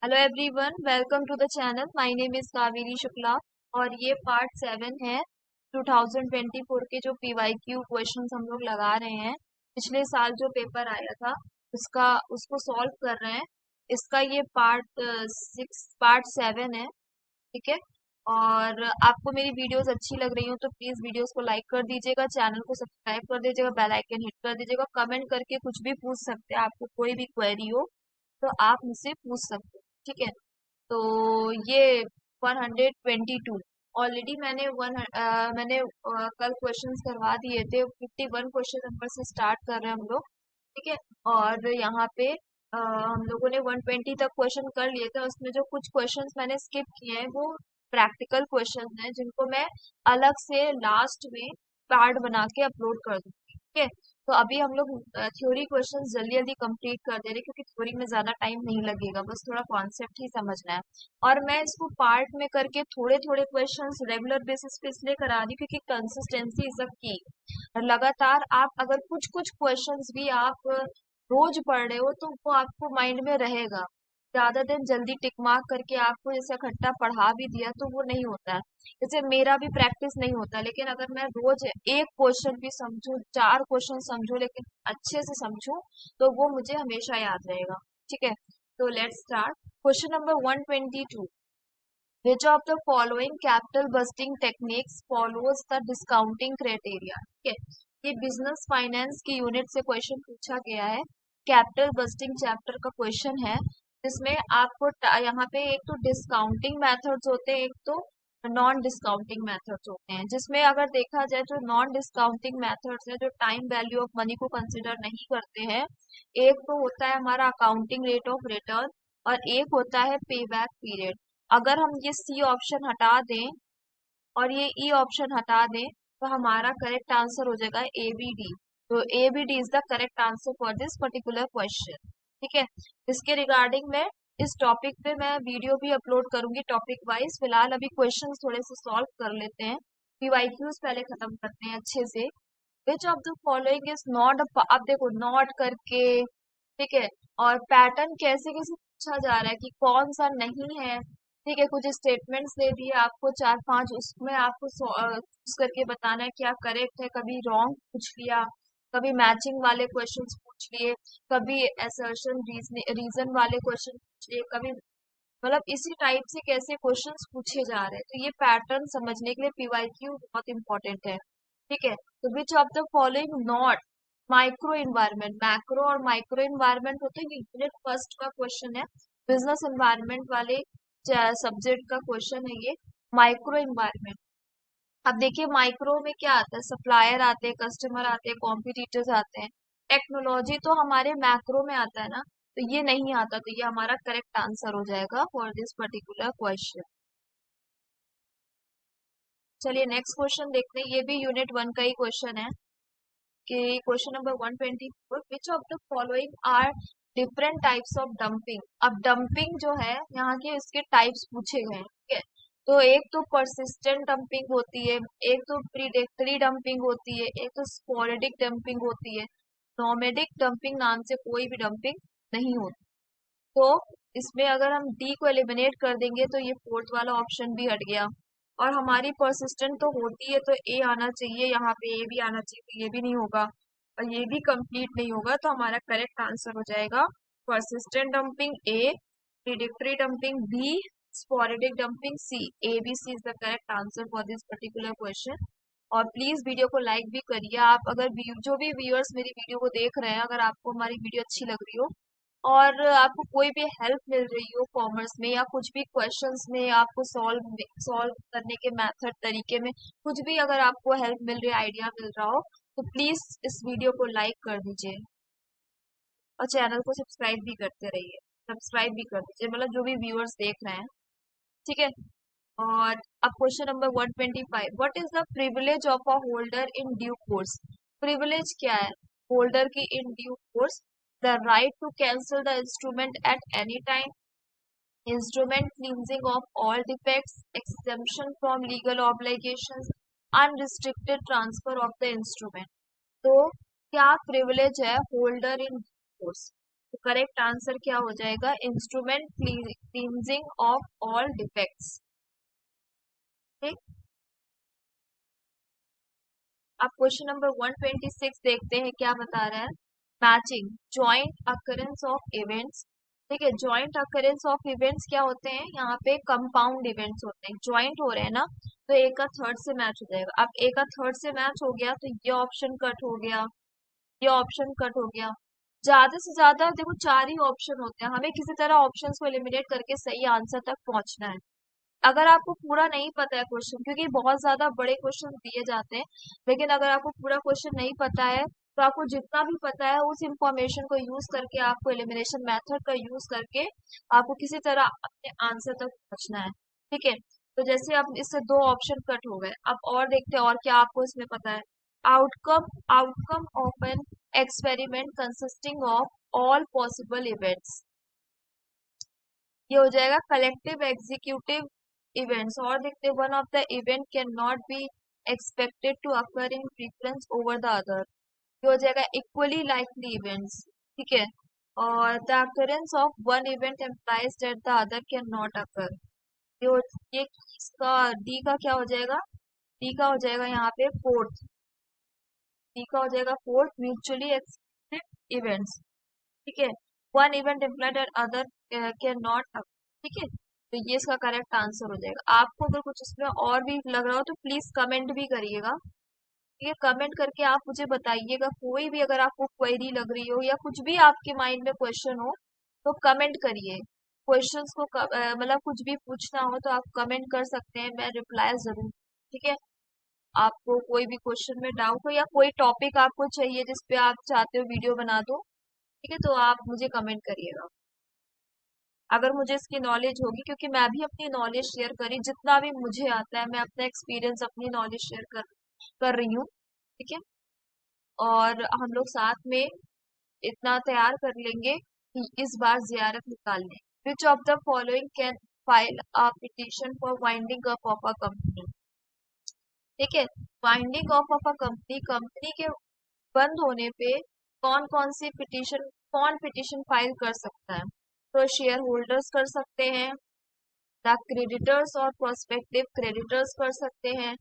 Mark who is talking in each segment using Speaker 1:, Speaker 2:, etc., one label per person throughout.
Speaker 1: Hello everyone, welcome to the channel. My name is Kaveri Shukla और ये part 7 है 2024 के जो पीवाईक्यू क्वेश्चंस हम लोग लगा रहे हैं। पिछले साल जो पेपर आया था उसको सॉल्व कर रहे हैं। इसका ये पार्ट 7 है। ठीक है। और आपको मेरी वीडियोस अच्छी लग रही हो तो प्लीज वीडियोस को लाइक कर दीजिएगा, चैनल को सब्सक्राइब कर दीजिएगा, बेल आइकन हिट कर दीजिएगा। कमेंट करके कुछ भी पूछ सकते हैं, आपको कोई भी क्वेरी हो तो आप मुझसे पूछ सकते हैं। ठीक है। तो ये 122 ऑलरेडी कल क्वेश्चंस करवा दिए थे। 51 क्वेश्चन नंबर से स्टार्ट कर रहे हैं हम लोग। ठीक है। और यहाँ पे हम लोगों ने 120 तक क्वेश्चन कर लिए थे। उसमें जो कुछ क्वेश्चंस मैंने स्किप किए हैं वो प्रैक्टिकल क्वेश्चंस हैं, जिनको मैं अलग से लास्ट में कार्ड बना के अपलोड कर दूंगी। ठीक है। तो अभी हम लोग थ्योरी क्वेश्चंस जल्दी जल्दी कंप्लीट कर दे रहे हैं, क्योंकि थ्योरी में ज्यादा टाइम नहीं लगेगा, बस थोड़ा कॉन्सेप्ट ही समझना है। और मैं इसको पार्ट में करके थोड़े थोड़े क्वेश्चंस रेगुलर बेसिस पे इसलिए करा रही हूँ क्योंकि कंसिस्टेंसी इज अ की। लगातार आप अगर कुछ कुछ क्वेश्चंस भी आप रोज पढ़ रहे हो तो वो आपको माइंड में रहेगा। ज्यादा दिन जल्दी टिक मार्क करके आपको जैसे इकट्ठा पढ़ा भी दिया तो वो नहीं होता है। जैसे मेरा भी प्रैक्टिस नहीं होता, लेकिन अगर मैं रोज एक क्वेश्चन भी समझूं, चार क्वेश्चन समझूं, लेकिन अच्छे से समझूं, तो वो मुझे हमेशा याद रहेगा। ठीक है। तो let's start question number 122। Which of the following capital busting techniques follows the discounting criteria? ठीक है। ये बिजनेस फाइनेंस की यूनिट से क्वेश्चन पूछा गया है। कैपिटल बस्टिंग चैप्टर का क्वेश्चन है, जिसमें आपको यहाँ पे एक तो डिस्काउंटिंग मेथड्स होते हैं, एक तो नॉन डिस्काउंटिंग मेथड्स होते हैं। जिसमें अगर देखा जाए जो नॉन डिस्काउंटिंग मेथड्स है, जो टाइम वैल्यू ऑफ मनी को कंसिडर नहीं करते हैं, एक तो होता है हमारा अकाउंटिंग रेट ऑफ रिटर्न और एक होता है पे बैक पीरियड। अगर हम ये सी ऑप्शन हटा दें और ये ई ऑप्शन हटा दें तो हमारा करेक्ट आंसर हो जाएगा ए बी डी। तो A B D is the correct answer for this particular question. ठीक है। इसके रिगार्डिंग में इस टॉपिक पे मैं वीडियो भी अपलोड करूंगी टॉपिक वाइज। फिलहाल अभी क्वेश्चंस थोड़े से सॉल्व कर लेते हैं। पीवाईक्यूज पहले खत्म करते हैं अच्छे से। विच of the following is not, अब देखो नॉट करके, ठीक है, और पैटर्न कैसे कैसे पूछा जा रहा है कि कौन सा नहीं है। ठीक है। कुछ स्टेटमेंट्स दे दिए आपको चार पांच, उसमें आपको चूज करके बताना है क्या करेक्ट है। कभी रॉन्ग पूछ लिया, कभी मैचिंग वाले क्वेश्चंस पूछ लिए, कभी असर्शन रीजन वाले क्वेश्चन पूछ लिए, कभी मतलब इसी टाइप से कैसे क्वेश्चंस पूछे जा रहे हैं। तो ये पैटर्न समझने के लिए पीवाईक्यू बहुत इंपॉर्टेंट है। ठीक है। तो विच of the following not micro environment, macro और माइक्रो इन्वायरमेंट होते हैं। यूनिट फर्स्ट का क्वेश्चन है, बिजनेस इन्वायरमेंट वाले सब्जेक्ट का क्वेश्चन है ये। माइक्रो इन्वायरमेंट, अब देखिए माइक्रो में क्या आता है, सप्लायर आते हैं, कस्टमर आते हैं, कॉम्पिटिटर्स आते हैं। टेक्नोलॉजी तो हमारे मैक्रो में आता है ना, तो ये नहीं आता, तो ये हमारा करेक्ट आंसर हो जाएगा फॉर दिस पर्टिकुलर क्वेश्चन। चलिए नेक्स्ट क्वेश्चन देखते हैं। ये भी यूनिट 1 का ही क्वेश्चन है कि question number 124, which of the following are different types of dumping. अब डंपिंग जो है यहाँ के इसके टाइप्स पूछे गए हैं। ठीक है। तो एक तो परसिस्टेंट डंपिंग होती है, एक तो प्रीडेक्टरी डंपिंग होती है, एक तो स्पोरेडिक डंपिंग होती है। नॉमेडिक डंपिंग नाम से कोई भी डंपिंग नहीं होती। तो इसमें अगर हम डी को एलिमिनेट कर देंगे तो ये फोर्थ वाला ऑप्शन भी हट गया। और हमारी परसिस्टेंट तो होती है तो ए आना चाहिए, यहाँ पे ए भी आना चाहिए, तो ये भी नहीं होगा और ये भी कंप्लीट नहीं होगा। तो हमारा करेक्ट आंसर हो जाएगा persistent dumping A, predatory dumping B, sporadic dumping C. A B C is the correct answer for this particular question. और प्लीज वीडियो को लाइक भी करिए आप, अगर जो भी व्यूअर्स मेरी वीडियो को देख रहे हैं, अगर आपको हमारी वीडियो अच्छी लग रही हो और आपको कोई भी हेल्प मिल रही हो कॉमर्स में या कुछ भी क्वेश्चंस में, आपको सॉल्व करने के मेथड तरीके में कुछ भी अगर आपको हेल्प मिल रही है, आइडिया मिल रहा हो, तो प्लीज इस वीडियो को लाइक कर दीजिए और चैनल को सब्सक्राइब भी करते रहिए। सब्सक्राइब भी कर दीजिए, मतलब जो भी व्यूअर्स देख रहे हैं। ठीक है। और अब question number 125, what is the privilege of a holder in due course. Privilege क्या है होल्डर की in due course? The right to cancel the instrument at any time, instrument cleansing of all defects, exemption from legal obligations, unrestricted transfer of the instrument। तो क्या privilege है holder in course? तो correct answer क्या हो जाएगा? Instrument cleansing of all defects. ठीक। अब question number 126 देखते हैं क्या बता रहा है। Matching joint occurrence of events. ठीक है, जॉइंट अकरेंस ऑफ इवेंट्स क्या होते हैं? यहाँ पे कंपाउंड इवेंट्स होते हैं, जॉइंट हो रहे हैं ना, तो एक का थर्ड से मैच हो जाएगा। अब एक का थर्ड से मैच हो गया तो ये ऑप्शन कट हो गया, ये ऑप्शन कट हो गया। ज्यादा से ज्यादा देखो चार ही ऑप्शन होते हैं, हमें किसी तरह ऑप्शंस को एलिमिनेट करके सही आंसर तक पहुंचना है। अगर आपको पूरा नहीं पता है क्वेश्चन, क्योंकि बहुत ज्यादा बड़े क्वेश्चन दिए जाते हैं, लेकिन अगर आपको पूरा क्वेश्चन नहीं पता है तो आपको जितना भी पता है उस इंफॉर्मेशन को यूज करके, आपको एलिमिनेशन मेथड का यूज करके आपको किसी तरह अपने आंसर तक पहुंचना है। ठीक है, तो जैसे अब इससे दो ऑप्शन कट हो गए, अब और देखते हैं और क्या आपको इसमें पता है। Outcome outcome of an experiment consisting of all possible events, ये हो जाएगा कलेक्टिव एग्जीक्यूटिव इवेंट्स। और देखते हैं, one of the event can not be expected to occur in preference over the other, ये हो जाएगा इक्वली लाइकली इवेंट्स। ठीक है, और the occurrence of one event implies that the other can not occur, ये ये इसका डी का क्या हो जाएगा? डी का हो जाएगा यहाँ पे फोर्थ, डी का हो जाएगा फोर्थ, म्यूचुअली एक्सक्लूसिव इवेंट्स। ठीक है, one event employed and other can not. ठीक है, तो ये इसका करेक्ट आंसर हो जाएगा। आपको अगर कुछ इसमें और भी लग रहा हो तो प्लीज कमेंट भी करिएगा। ठीक है, कमेंट करके आप मुझे बताइएगा, कोई भी अगर आपको क्वेरी लग रही हो या कुछ भी आपके माइंड में क्वेश्चन हो तो कमेंट करिए। क्वेश्चंस को मतलब कुछ भी पूछना हो तो आप कमेंट कर सकते हैं, मैं रिप्लाई जरूर। ठीक है, आपको कोई भी क्वेश्चन में डाउट हो या कोई टॉपिक आपको चाहिए जिस पे आप चाहते हो वीडियो बना दो, ठीक है, तो आप मुझे कमेंट करिएगा। अगर मुझे इसकी नॉलेज होगी, क्योंकि मैं भी अपनी नॉलेज शेयर करी, जितना भी मुझे आता है मैं अपना एक्सपीरियंस अपनी नॉलेज शेयर कर रही हूँ। ठीक है, और हम लोग साथ में इतना तैयार कर लेंगे कि इस बार जियारत निकाल लें। Which of the following can file a petition for winding up of a company. ठीक है, winding of of a company, company के बंद होने पे कौन कौन सी पिटिशन, कौन पिटिशन फाइल कर सकता है? तो शेयर होल्डर्स कर सकते हैं, द क्रेडिटर्स और प्रोस्पेक्टिव क्रेडिटर्स कर सकते हैं,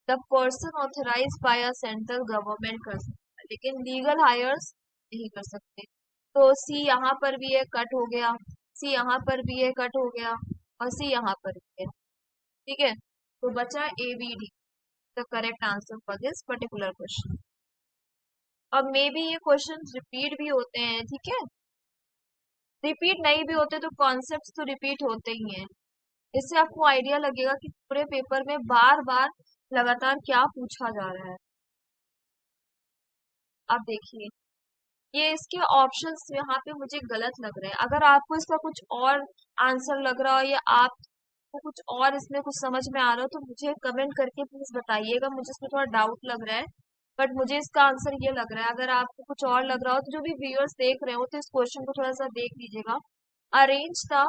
Speaker 1: the person authorise by a central government कर सकता है, लेकिन लीगल हायर्स नहीं कर सकते। तो सी यहाँ पर भी है, कट हो गया, सी यहाँ पर भी है, कट हो गया, और सी यहाँ पर भी है। ठीक है, तो बचा A B D, the correct answer for this particular question. अब मे बी ये क्वेश्चन रिपीट भी होते हैं, ठीक है, रिपीट नहीं भी होते तो कॉन्सेप्ट्स तो रिपीट होते ही हैं। इससे आपको आइडिया लगेगा कि पूरे पेपर में बार बार लगातार क्या पूछा जा रहा है। अब देखिए, ये इसके ऑप्शंस यहाँ पे मुझे गलत लग रहे हैं। अगर आपको इसका कुछ और आंसर लग रहा हो या आपको कुछ और इसमें कुछ समझ में आ रहा हो तो मुझे कमेंट करके प्लीज बताइएगा, मुझे इसमें थोड़ा डाउट लग रहा है, बट मुझे इसका आंसर ये लग रहा है। अगर आपको कुछ और लग रहा हो तो जो भी व्यूअर्स देख रहे हो तो इस क्वेश्चन को थोड़ा सा देख लीजिएगा। Arrange the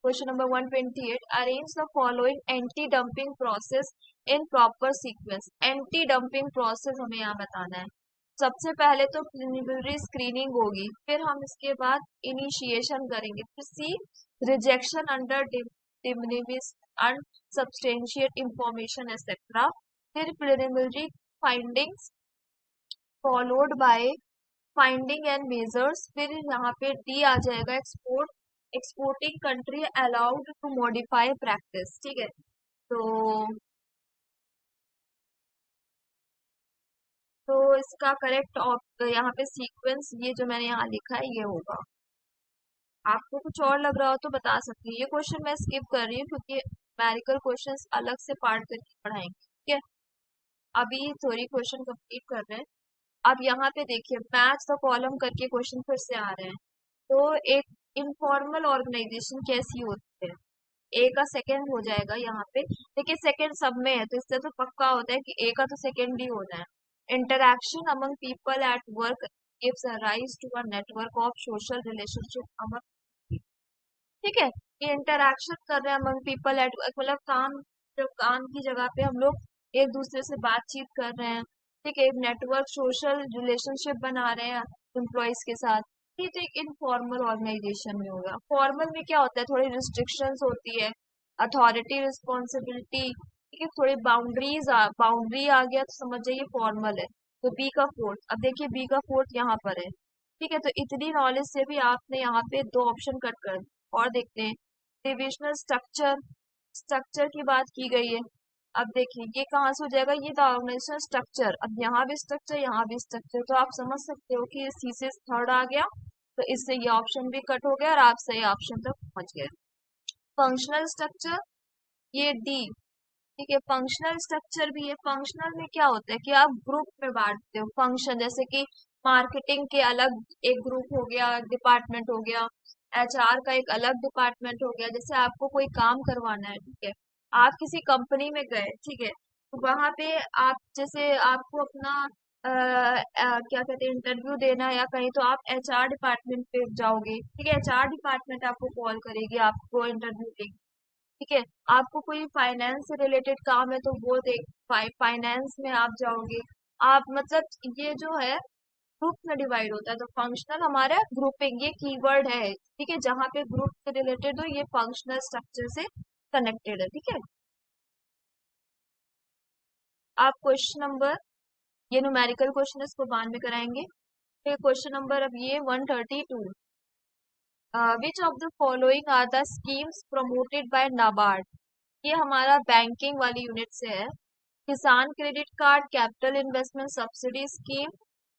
Speaker 1: question number 128, arrange the following anti dumping process in proper sequence. Anti dumping process हमें यहाँ बताना है। सबसे पहले तो प्रिलिमिनरी स्क्रीनिंग होगी, फिर हम इसके बाद इनिशिएशन करेंगे, फिर C rejection under de minimis unsubstantiated information etcetera, फिर preliminary findings followed by finding and measures, फिर यहाँ पे डी आ जाएगा exporting country allowed to modify practice. ठीक है, तो इसका करेक्ट यहाँ पे सीक्वेंस ये जो मैंने यहाँ लिखा है ये होगा। आपको कुछ और लग रहा हो तो बता सकती है। ये क्वेश्चन मैं स्किप कर रही हूँ क्योंकि न्यूमेरिकल क्वेश्चंस अलग से पार्ट करके पढ़ाएंगे। ठीक है, अभी थ्योरी क्वेश्चन कंप्लीट कर रहे हैं। अब यहाँ पे देखिए, मैच द कॉलम करके क्वेश्चन फिर से आ रहे हैं। तो एक इनफॉर्मल ऑर्गेनाइजेशन कैसी होती है? ए का सेकंड हो जाएगा यहाँ पे, देखिए सेकंड सब में है तो इससे तो पक्का होता है कि ए का तो सेकंड ही होना है। Interaction among people at work gives rise to a network of social relationship among people। ठीक है, ये इंटरैक्शन कर रहे हैं अमंग पीपल एट वर्क, मतलब काम, जब काम की जगह पे हम लोग एक दूसरे से बातचीत कर रहे हैं। ठीक है, एक नेटवर्क सोशल रिलेशनशिप बना रहे हैं एम्प्लॉयज के साथ। ये तो एक इनफॉर्मल ऑर्गेनाइजेशन में होगा। फॉर्मल में क्या होता है, थोड़ी रिस्ट्रिक्शंस होती है, अथॉरिटी, रिस्पॉन्सिबिलिटी, ठीक है, थोड़ी बाउंड्री आ गया तो समझ जाइए फॉर्मल है। तो बी का फोर्थ, अब देखिए बी का फोर्थ यहाँ पर है, ठीक है। तो इतनी नॉलेज से भी आपने यहाँ पे दो ऑप्शन कट कर दिए। और देखते हैं डिविजनल स्ट्रक्चर, स्ट्रक्चर की बात की गई है। अब देखिए ये कहाँ से हो जाएगा, ये था ऑर्गेनाइजेशन स्ट्रक्चर। अब यहाँ भी स्ट्रक्चर, यहाँ भी स्ट्रक्चर, तो आप समझ सकते हो कि सी से थर्ड आ गया, तो इससे ये ऑप्शन भी कट हो गया और आप सही ऑप्शन तक पहुंच गए। फंक्शनल स्ट्रक्चर, ये डी, ठीक है। फंक्शनल स्ट्रक्चर भी है। फंक्शनल में क्या होता है कि आप ग्रुप में बांटते हो फंक्शन, जैसे कि मार्केटिंग के अलग एक ग्रुप हो गया, डिपार्टमेंट हो गया, एचआर का एक अलग डिपार्टमेंट हो गया। जैसे आपको कोई काम करवाना है, ठीक है, आप किसी कंपनी में गए, ठीक है, तो वहां पे आप जैसे आपको अपना क्या कहते हैं इंटरव्यू देना है या कहीं, तो आप एचआर डिपार्टमेंट पे जाओगे, ठीक है, एचआर डिपार्टमेंट आपको कॉल करेगी, आपको इंटरव्यू देगी, ठीक है। आपको कोई फाइनेंस से रिलेटेड काम है तो वो देख फाइनेंस में आप जाओगे। आप मतलब ये जो है ग्रुप में डिवाइड होता है। तो फंक्शनल हमारा ग्रुपिंग, ये कीवर्ड है, ठीक है, जहाँ पे ग्रुप से रिलेटेड हो ये फंक्शनल स्ट्रक्चर से कनेक्टेड है, ठीक है। आप क्वेश्चन नंबर, ये न्यूमेरिकल क्वेश्चन इसको बाद में कराएंगे। फिर क्वेश्चन नंबर अब ये 132, which of the following are the schemes promoted by NABARD. ये हमारा बैंकिंग वाली यूनिट से है। Kisan credit card, capital investment subsidy scheme,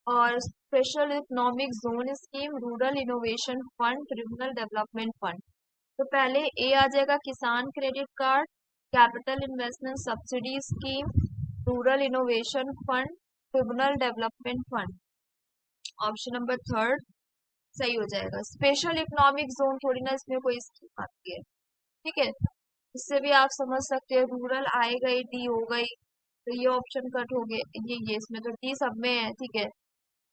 Speaker 1: और special economic zone scheme, rural innovation fund, tribunal development fund. तो पहले ए आ जाएगा Kisan credit card, capital investment subsidy scheme, rural innovation fund, tribunal development fund. Option number third सही हो जाएगा। Special economic zone थोड़ी ना इसमें कोई स्कीम आती है, ठीक है। इससे भी आप समझ सकते हो, रूरल आए गई, डी हो गई, तो ये ऑप्शन कट हो गए, ये इसमें तो डी सब में है, ठीक है।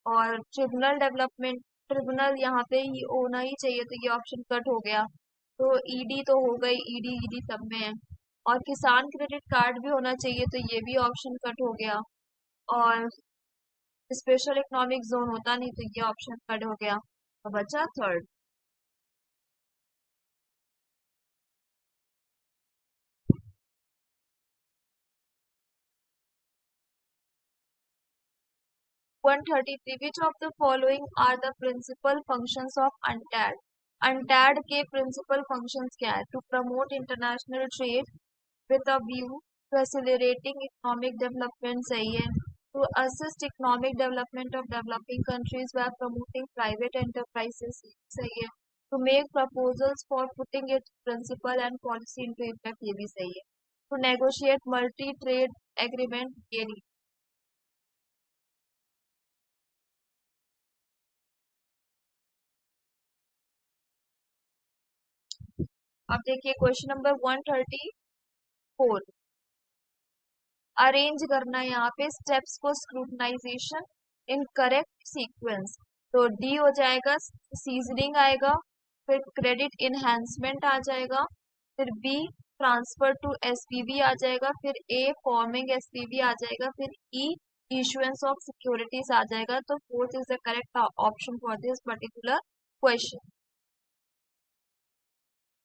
Speaker 1: और ट्रिब्यूनल डेवलपमेंट, ट्रिब्यूनल यहाँ पे ही होना ही चाहिए, तो ये ऑप्शन कट हो गया। तो ईडी तो हो गई, ईडी ईडी सब में है। और किसान क्रेडिट कार्ड भी होना चाहिए, तो ये भी ऑप्शन कट हो गया। और स्पेशल इकोनॉमिक जोन होता नहीं, तो ये ऑप्शन कट हो गया, तो बचा third. One thirty three, which of the following are the principal functions of UNCTAD. UNCTAD के प्रिंसिपल फंक्शंस क्या है, to promote international trade with a view to accelerating economic development, सही है। To assist economic development of developing countries by promoting private enterprises, सही है। To make proposals for putting its principle and policy into effect, ये भी सही है। To negotiate multi trade agreement, ये नहीं। अब देखिए क्वेश्चन नंबर 134, अरेंज करना है यहाँ पे स्टेप्स को, स्क्रूटनाइजेशन इन करेक्ट सीक्वेंस। तो डी हो जाएगा, सीजनिंग आएगा, फिर क्रेडिट इनहेंसमेंट आ जाएगा, फिर बी ट्रांसफर टू एसपीवी आ जाएगा, फिर ए फॉर्मिंग एसपीवी आ जाएगा, फिर ई इशुएंस ऑफ सिक्योरिटीज आ जाएगा। तो fourth is the correct option for this particular question.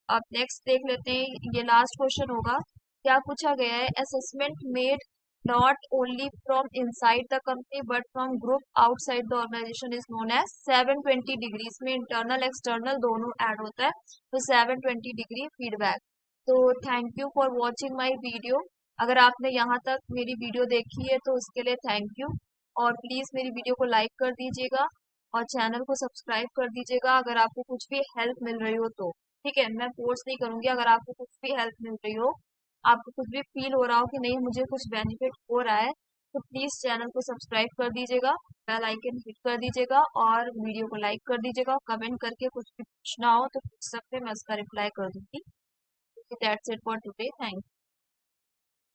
Speaker 1: अब नेक्स्ट देख लेते हैं, ये लास्ट क्वेश्चन होगा। क्या पूछा गया है, assessment made not only from inside the company but from group outside the organisation is known as 720 degree. इसमें इंटरनल एक्सटर्नल दोनों ऐड होता है, तो 720 डिग्री फीडबैक। तो thank you for watching my video. अगर आपने यहाँ तक मेरी वीडियो देखी है तो उसके लिए थैंक यू। और प्लीज मेरी वीडियो को लाइक कर दीजिएगा और चैनल को सब्सक्राइब कर दीजिएगा अगर आपको कुछ भी हेल्प मिल रही हो तो, ठीक है। मैं फोर्स नहीं करूंगी, अगर आपको कुछ भी हेल्प मिल रही हो, आपको कुछ भी फील हो रहा हो कि नहीं मुझे कुछ बेनिफिट हो रहा है, तो प्लीज चैनल को सब्सक्राइब कर दीजिएगा, बेल आइकन हिट कर दीजिएगा और वीडियो को लाइक कर दीजिएगा। कमेंट करके कुछ भी पूछना हो तो पूछ सकते हैं, मैं उसका रिप्लाई कर दूंगी। That's it for today, thank you.